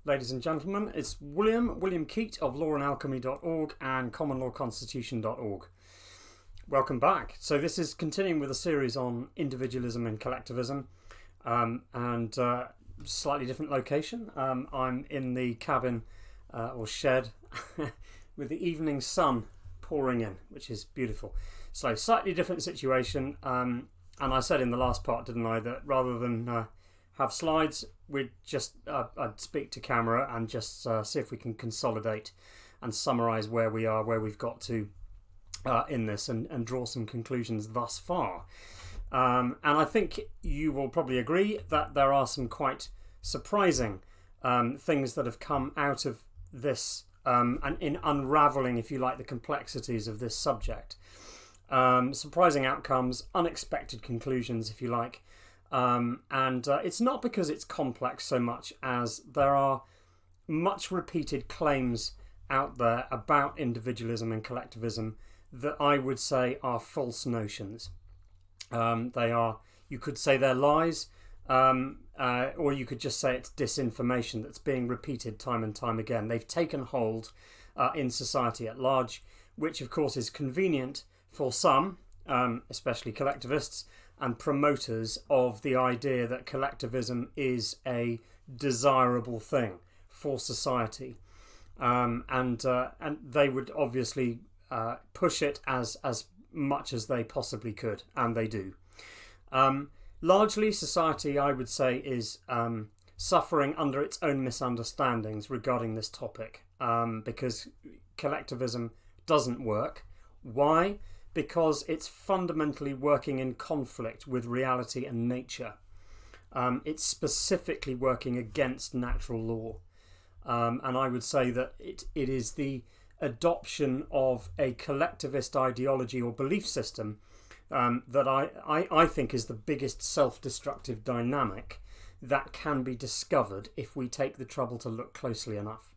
ladies and gentlemen. It's William Keat of lawandalchemy.org and commonlawconstitution.org. Welcome back. So this is continuing with a series on individualism and collectivism, and slightly different location. I'm in the cabin or shed with the evening sun pouring in, which is beautiful. So slightly different situation. And I said in the last part, didn't I, that rather than have slides, we'd just I'd speak to camera and just see if we can consolidate and summarise where we are, where we've got to in this, and draw some conclusions thus far. And I think you will probably agree that there are some quite surprising things that have come out of this, and in unravelling, if you like, the complexities of this subject. Surprising outcomes, unexpected conclusions, if you like. And it's not because it's complex so much as there are much repeated claims out there about individualism and collectivism that I would say are false notions. They are, you could say they're lies, or you could just say it's disinformation that's being repeated time and time again. They've taken hold in society at large, which of course is convenient for some, especially collectivists and promoters of the idea that collectivism is a desirable thing for society, and they would obviously push it as much as they possibly could, and they do. Largely, society, I would say, is suffering under its own misunderstandings regarding this topic, because collectivism doesn't work. Why? Because it's fundamentally working in conflict with reality and nature. It's specifically working against natural law. And I would say that it is the adoption of a collectivist ideology or belief system that I think is the biggest self-destructive dynamic that can be discovered if we take the trouble to look closely enough.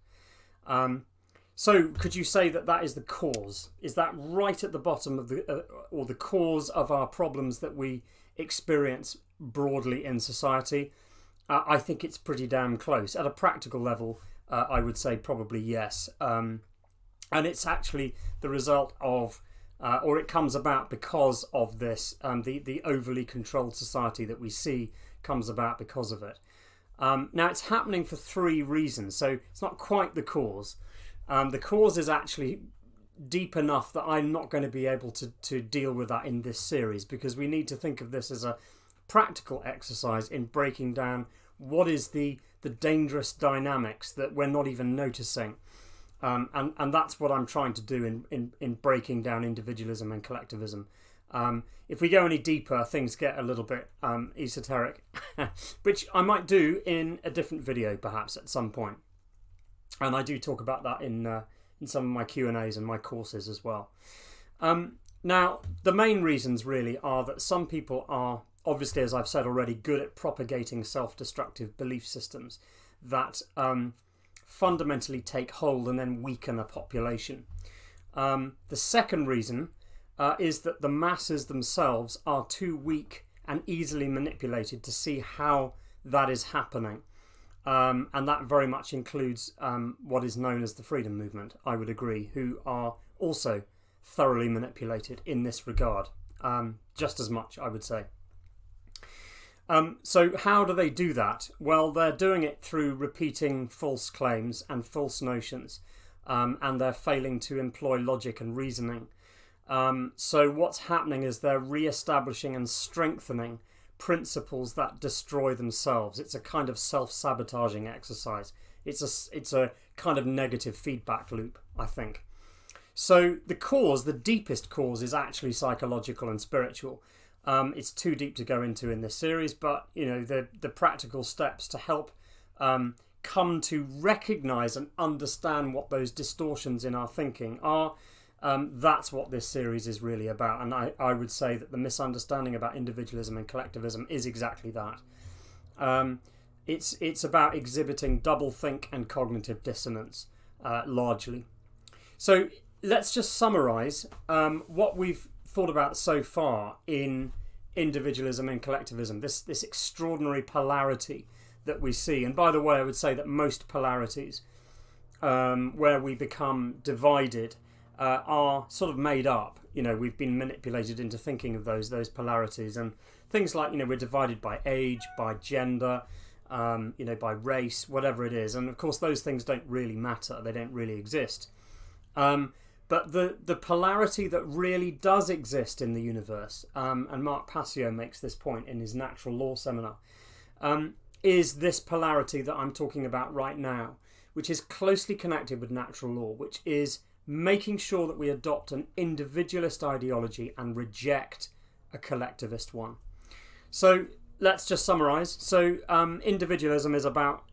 So could you say that that is the cause? Is that right at the bottom of the or the cause of our problems that we experience broadly in society? I think it's pretty damn close. At a practical level, I would say probably yes. And it's actually the result of, or it comes about because of this, the overly controlled society that we see comes about because of it. Now, it's happening for three reasons, so it's not quite the cause. The cause is actually deep enough that I'm not going to be able to deal with that in this series, because we need to think of this as a practical exercise in breaking down what is the dangerous dynamics that we're not even noticing. And that's what I'm trying to do in breaking down individualism and collectivism. If we go any deeper, things get a little bit esoteric, which I might do in a different video perhaps at some point. And I do talk about that in some of my Q&As and my courses as well. Now, the main reasons really are that some people are, obviously, as I've said already, good at propagating self-destructive belief systems that fundamentally take hold and then weaken a population. The second reason is that the masses themselves are too weak and easily manipulated to see how that is happening. And that very much includes what is known as the freedom movement, I would agree, who are also thoroughly manipulated in this regard, just as much, I would say. So how do they do that? Well, they're doing it through repeating false claims and false notions, and they're failing to employ logic and reasoning. So what's happening is they're re-establishing and strengthening principles that destroy themselves. It's a kind of self-sabotaging exercise. It's a kind of negative feedback loop, I think. So the cause, the deepest cause, is actually psychological and spiritual. It's too deep to go into in this series, but you know, the practical steps to help come to recognize and understand what those distortions in our thinking are. That's what this series is really about, and I would say that the misunderstanding about individualism and collectivism is exactly that. It's about exhibiting doublethink and cognitive dissonance, largely. So let's just summarise what we've thought about so far in individualism and collectivism. This extraordinary polarity that we see, and by the way, I would say that most polarities where we become divided are sort of made up. We've been manipulated into thinking of those polarities, and things like, we're divided by age, by gender, by race, whatever it is. And of course, those things don't really matter. They don't really exist. But the polarity that really does exist in the universe, and Mark Passio makes this point in his natural law seminar, is this polarity that I'm talking about right now, which is closely connected with natural law, which is making sure that we adopt an individualist ideology and reject a collectivist one. So let's just summarize. So individualism is about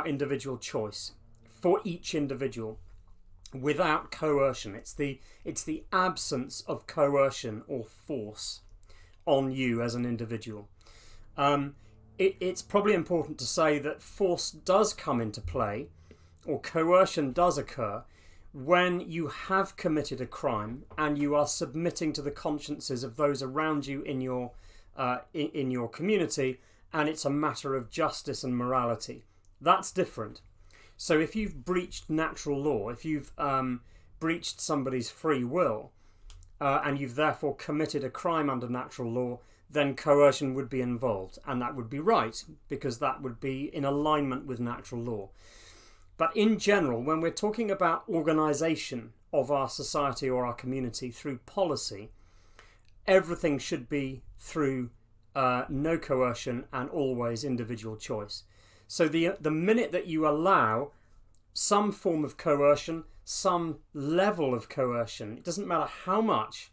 individual choice for each individual, without coercion. It's the absence of coercion or force on you as an individual. It's probably important to say that force does come into play, or coercion does occur, when you have committed a crime and you are submitting to the consciences of those around you in your community, and it's a matter of justice and morality. That's different. So if you've breached natural law, if you've breached somebody's free will, and you've therefore committed a crime under natural law, then coercion would be involved, and that would be right, because that would be in alignment with natural law. But in general, when we're talking about organisation of our society or our community through policy, everything should be through no coercion and always individual choice. So the minute that you allow some form of coercion, some level of coercion, it doesn't matter how much,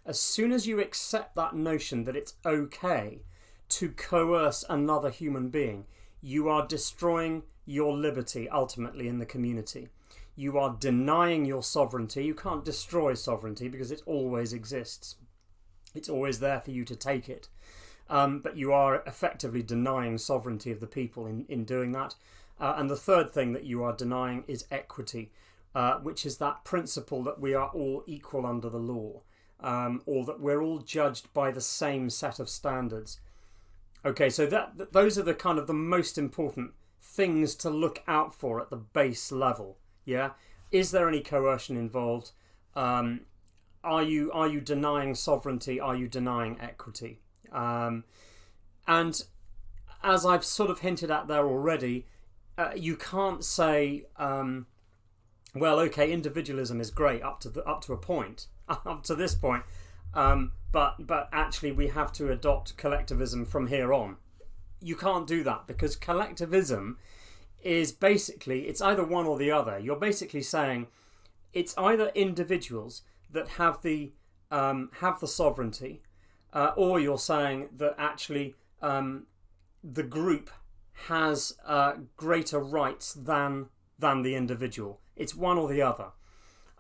as soon as you accept that notion that it's okay to coerce another human being, you are destroying your liberty ultimately in the community. You are denying your sovereignty. You can't destroy sovereignty because it always exists. It's always there for you to take it. But you are effectively denying sovereignty of the people in doing that. And the third thing that you are denying is equity, which is that principle that we are all equal under the law, or that we're all judged by the same set of standards. Okay, so those are the kind of the most important things to look out for at the base level. Yeah, is there any coercion involved? Are you denying sovereignty? Are you denying equity? And as I've sort of hinted at there already, you can't say, well, okay, individualism is great up to a point, up to this point, but actually we have to adopt collectivism from here on. You can't do that, because collectivism is basically, it's either one or the other. You're basically saying it's either individuals that have the sovereignty, or you're saying that actually the group has greater rights than the individual. It's one or the other.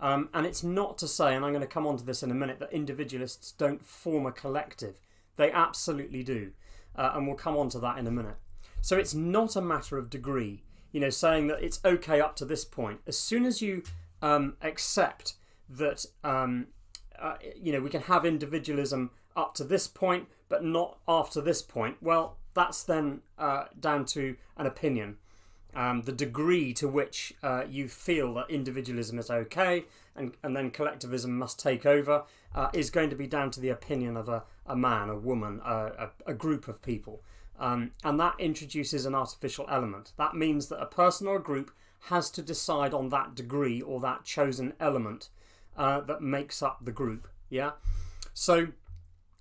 And it's not to say, and I'm going to come on to this in a minute, that individualists don't form a collective. They absolutely do. And we'll come on to that in a minute. So it's not a matter of degree, saying that it's okay up to this point. As soon as you accept that, we can have individualism up to this point, but not after this point, well, that's then down to an opinion. The degree to which you feel that individualism is okay and then collectivism must take over is going to be down to the opinion of a man, a woman, a group of people. And that introduces an artificial element. That means that a person or a group has to decide on that degree or that chosen element that makes up the group. Yeah. So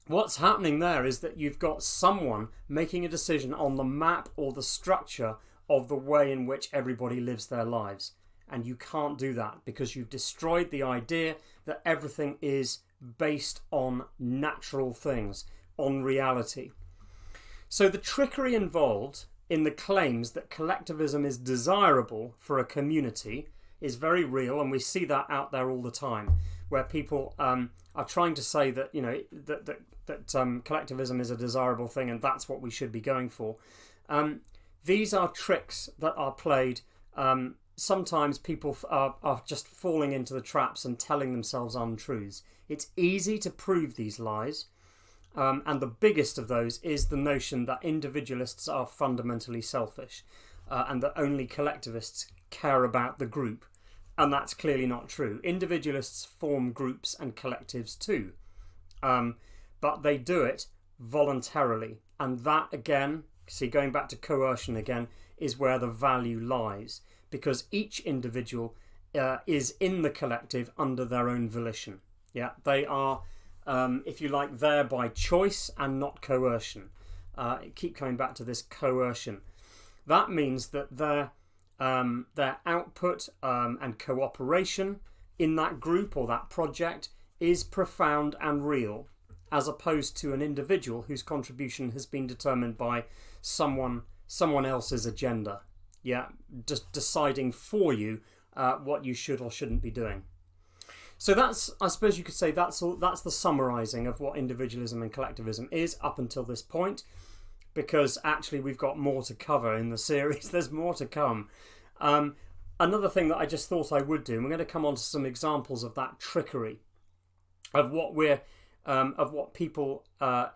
what's happening there is that you've got someone making a decision on the map or the structure of the way in which everybody lives their lives. And you can't do that because you've destroyed the idea that everything is based on natural things, on reality. So the trickery involved in the claims that collectivism is desirable for a community is very real, and we see that out there all the time, where people are trying to say that that collectivism is a desirable thing and that's what we should be going for. These are tricks that are played. Sometimes people are just falling into the traps and telling themselves untruths. It's easy to prove these lies. And the biggest of those is the notion that individualists are fundamentally selfish, and that only collectivists care about the group. And that's clearly not true. Individualists form groups and collectives too, but they do it voluntarily. And that, again, see, going back to coercion again, is where the value lies, because each individual is in the collective under their own volition. Yeah, they are, if you like, there by choice and not coercion. Keep coming back to this coercion. That means that their output and cooperation in that group or that project is profound and real, as opposed to an individual whose contribution has been determined by someone else's agenda. Yeah, just deciding for you what you should or shouldn't be doing. So that's, I suppose you could say, that's the summarising of what individualism and collectivism is up until this point, because actually we've got more to cover in the series. There's more to come. Another thing that I just thought I would do, and we're going to come on to some examples of that trickery, of what people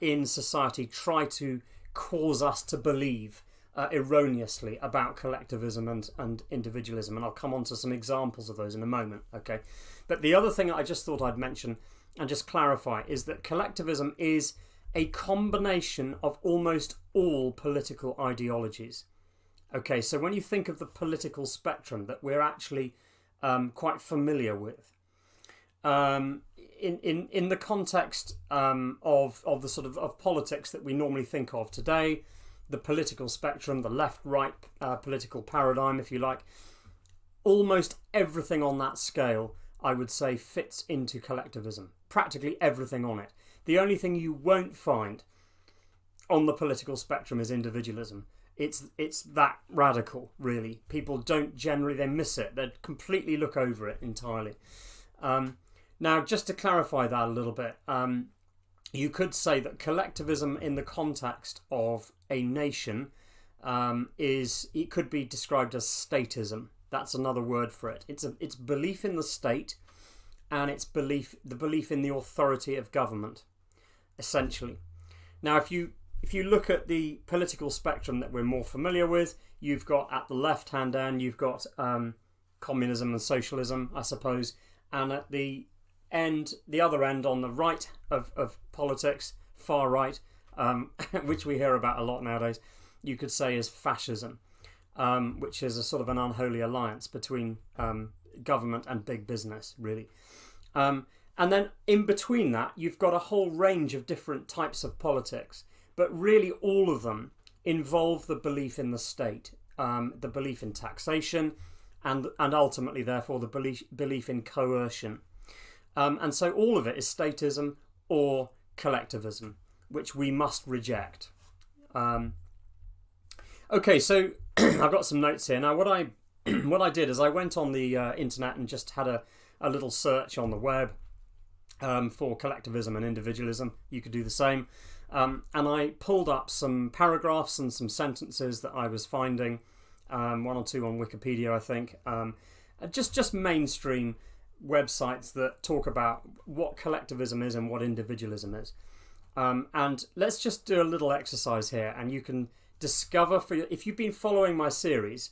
in society try to cause us to believe erroneously about collectivism and individualism, and I'll come on to some examples of those in a moment. Okay, but the other thing I just thought I'd mention and just clarify is that collectivism is a combination of almost all political ideologies. Okay, so when you think of the political spectrum that we're actually quite familiar with, in the context of the sort of politics that we normally think of today, the political spectrum, the left-right political paradigm, if you like, almost everything on that scale, I would say, fits into collectivism. Practically everything on it. The only thing you won't find on the political spectrum is individualism. It's that radical, really. People don't generally, they miss it. They completely look over it entirely. Now, just to clarify that a little bit, you could say that collectivism in the context of a nation it could be described as statism. That's another word for it. It's belief in the state, and it's the belief in the authority of government, essentially. Now, if you look at the political spectrum that we're more familiar with, you've got at the left-hand end, you've got communism and socialism, I suppose, and at the other end on the right of politics, far right, which we hear about a lot nowadays, you could say is fascism, which is a sort of an unholy alliance between government and big business, really. And then in between that, you've got a whole range of different types of politics, but really all of them involve the belief in the state, the belief in taxation, and ultimately, therefore, the belief in coercion. And so all of it is statism or collectivism, which we must reject. Okay, so I've got some notes here. Now, what I did is I went on the internet and just had a little search on the web for collectivism and individualism. You could do the same. And I pulled up some paragraphs and some sentences that I was finding, one or two on Wikipedia, I think, just mainstream websites that talk about what collectivism is and what individualism is. And let's just do a little exercise here, and you can discover if you've been following my series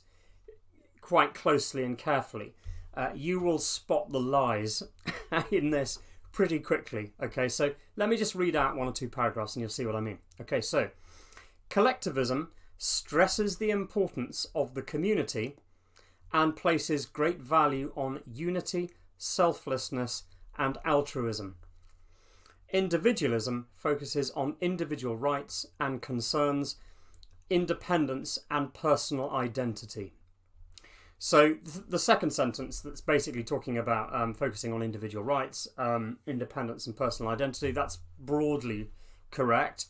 quite closely and carefully, you will spot the lies in this pretty quickly. Okay, so let me just read out one or two paragraphs and you'll see what I mean. Okay, so collectivism stresses the importance of the community and places great value on unity, selflessness, and altruism. Individualism focuses on individual rights and concerns independence and personal identity. So the second sentence that's basically talking about focusing on individual rights, independence and personal identity, that's broadly correct.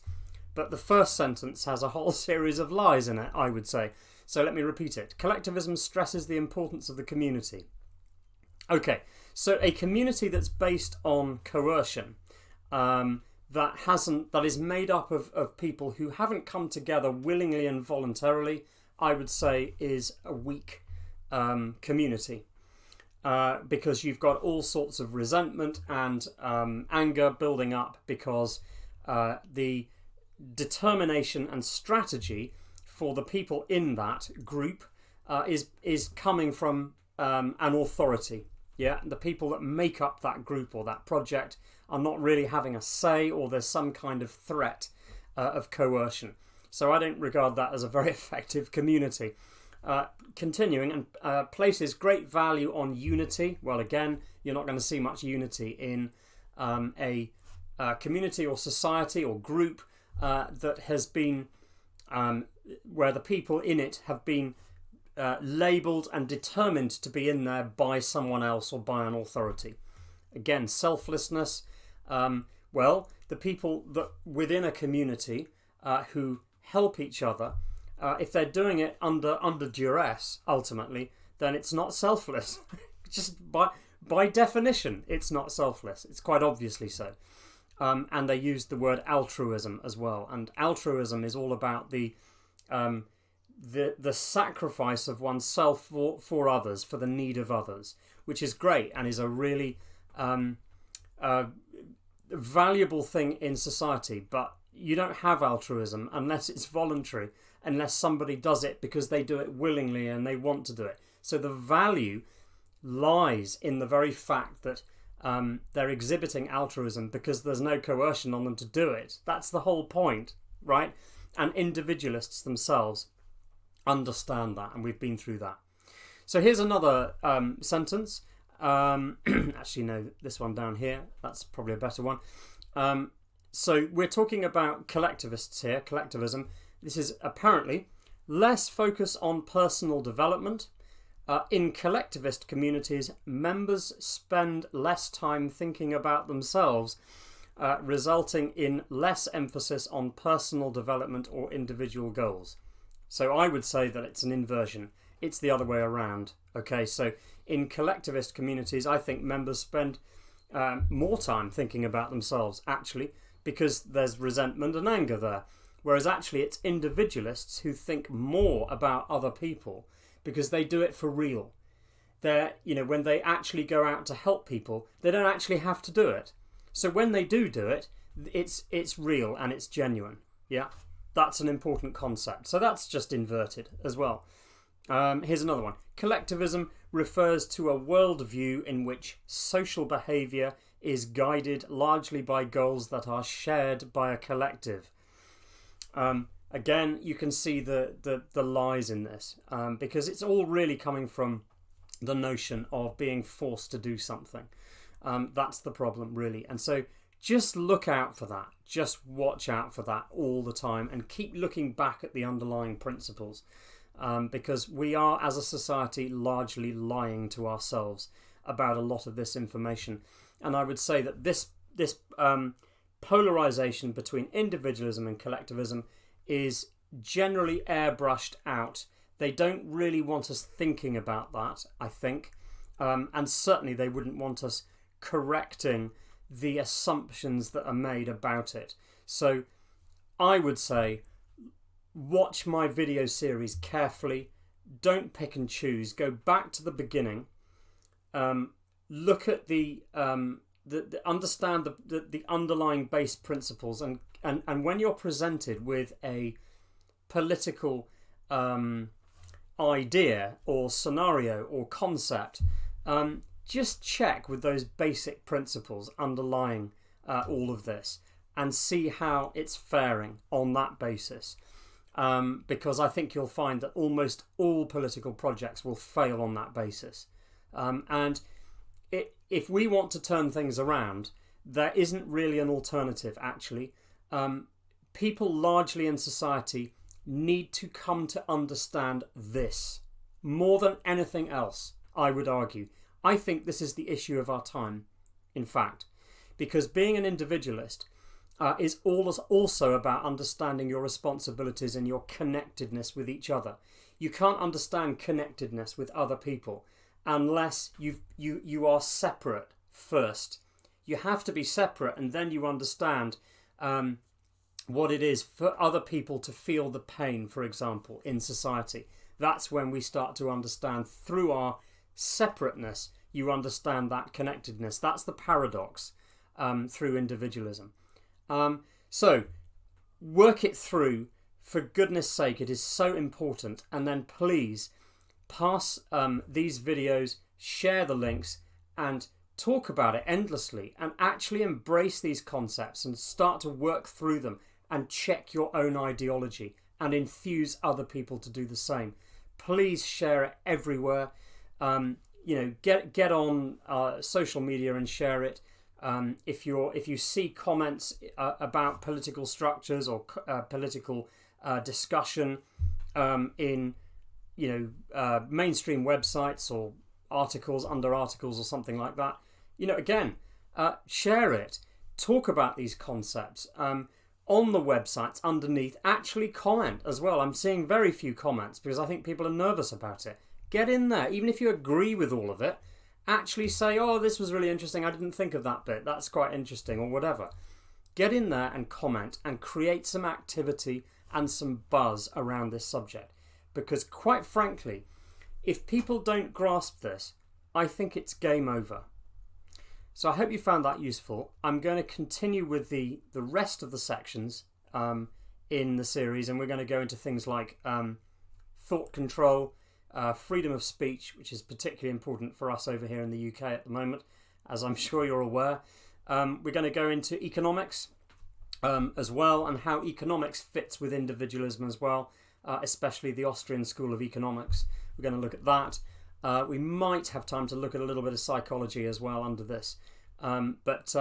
But the first sentence has a whole series of lies in it, I would say. So let me repeat it. Collectivism stresses the importance of the community. Okay, so a community that's based on coercion, that is made up of people who haven't come together willingly and voluntarily, I would say is a weak community, because you've got all sorts of resentment and anger building up because the determination and strategy for the people in that group is coming from an authority. Yeah, the people that make up that group or that project are not really having a say, or there's some kind of threat of coercion. So I don't regard that as a very effective community. Continuing, and places great value on unity. Well, again, you're not going to see much unity in a community or society or group that has been where the people in it have been labelled and determined to be in there by someone else or by an authority. Again, selflessness. Well, the people that within a community who help each other, if they're doing it under duress, ultimately, then it's not selfless. Just by definition, it's not selfless. It's quite obviously so. And they use the word altruism as well. And altruism is all about the sacrifice of oneself for others, for the need of others, which is great and is a really valuable thing in society. But you don't have altruism unless it's voluntary, unless somebody does it because they do it willingly and they want to do it. So the value lies in the very fact that they're exhibiting altruism because there's no coercion on them to do it. That's the whole point, right? And individualists themselves understand that, and we've been through that. So here's another sentence. Actually, no, this one down here. That's probably a better one. So we're talking about collectivists here, collectivism. This is apparently less focus on personal development. In collectivist communities, members spend less time thinking about themselves, resulting in less emphasis on personal development or individual goals. So I would say that it's an inversion. It's the other way around. Okay, so in collectivist communities, I think members spend more time thinking about themselves, actually, because there's resentment and anger there. Whereas actually it's individualists who think more about other people because they do it for real. They're, when they actually go out to help people, they don't actually have to do it. So when they do it, it's real and it's genuine. Yeah, that's an important concept. So that's just inverted as well. Here's another one. Collectivism refers to a worldview in which social behaviour is guided largely by goals that are shared by a collective. Again, you can see the lies in this, because it's all really coming from the notion of being forced to do something. That's the problem, really. And so just look out for that. Just watch out for that all the time and keep looking back at the underlying principles, because we are, as a society, largely lying to ourselves about a lot of this information. And I would say that this polarization between individualism and collectivism is generally airbrushed out. They don't really want us thinking about that, I think, and certainly they wouldn't want us correcting the assumptions that are made about it. So I would say watch my video series carefully. Don't pick and choose. Go back to the beginning. Look at understand the underlying base principles, and when you're presented with a political idea or scenario or concept, just check with those basic principles underlying all of this and see how it's faring on that basis, because I think you'll find that almost all political projects will fail on that basis. And if we want to turn things around, there isn't really an alternative, actually. People largely in society need to come to understand this more than anything else, I would argue. I think this is the issue of our time, in fact, because being an individualist is also about understanding your responsibilities and your connectedness with each other. You can't understand connectedness with other people unless you are separate first. You have to be separate, and then you understand what it is for other people to feel the pain, for example, in society. That's when we start to understand, through our separateness, you understand that connectedness. That's the paradox through individualism. So work it through. For goodness sake, it is so important. And then please pass these videos, share the links, and talk about it endlessly, and actually embrace these concepts and start to work through them and check your own ideology and enthuse other people to do the same. Please share it everywhere. Get on social media and share it. If you see comments about political structures or political discussion in mainstream websites or articles under articles or something like that, again, share it. Talk about these concepts on the websites underneath. Actually comment as well. I'm seeing very few comments because I think people are nervous about it. Get in there, even if you agree with all of it. Actually say, oh, this was really interesting, I didn't think of that bit, that's quite interesting, or whatever. Get in there and comment and create some activity and some buzz around this subject. Because quite frankly, if people don't grasp this, I think it's game over. So I hope you found that useful. I'm going to continue with the rest of the sections in the series, and we're going to go into things like thought control, freedom of speech, which is particularly important for us over here in the UK at the moment, as I'm sure you're aware. We're going to go into economics as well, and how economics fits with individualism as well, especially the Austrian school of economics. We're going to look at that. We might have time to look at a little bit of psychology as well under this. But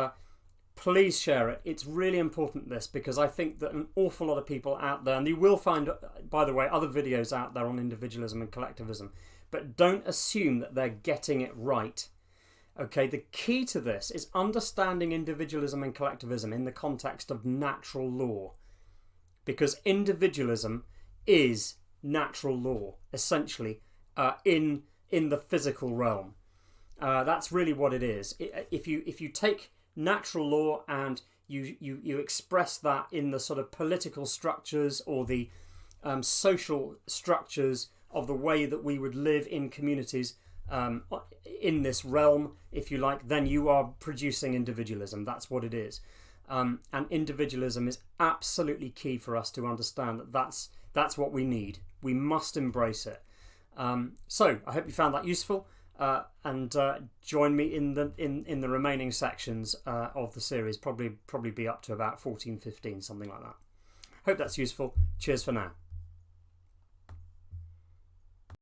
please share it. It's really important, this, because I think that an awful lot of people out there, and you will find, by the way, other videos out there on individualism and collectivism, but don't assume that they're getting it right. Okay, the key to this is understanding individualism and collectivism in the context of natural law, because individualism is natural law, essentially, in the physical realm. That's really what it is. If you take natural law and you express that in the sort of political structures or the social structures of the way that we would live in communities in this realm, if you like, then you are producing individualism. That's what it is. And individualism is absolutely key for us to understand that that's what we need. We must embrace it. So I hope you found that useful, and join me in the remaining sections of the series. Probably be up to about 14, 15, something like that. Hope that's useful. Cheers for now.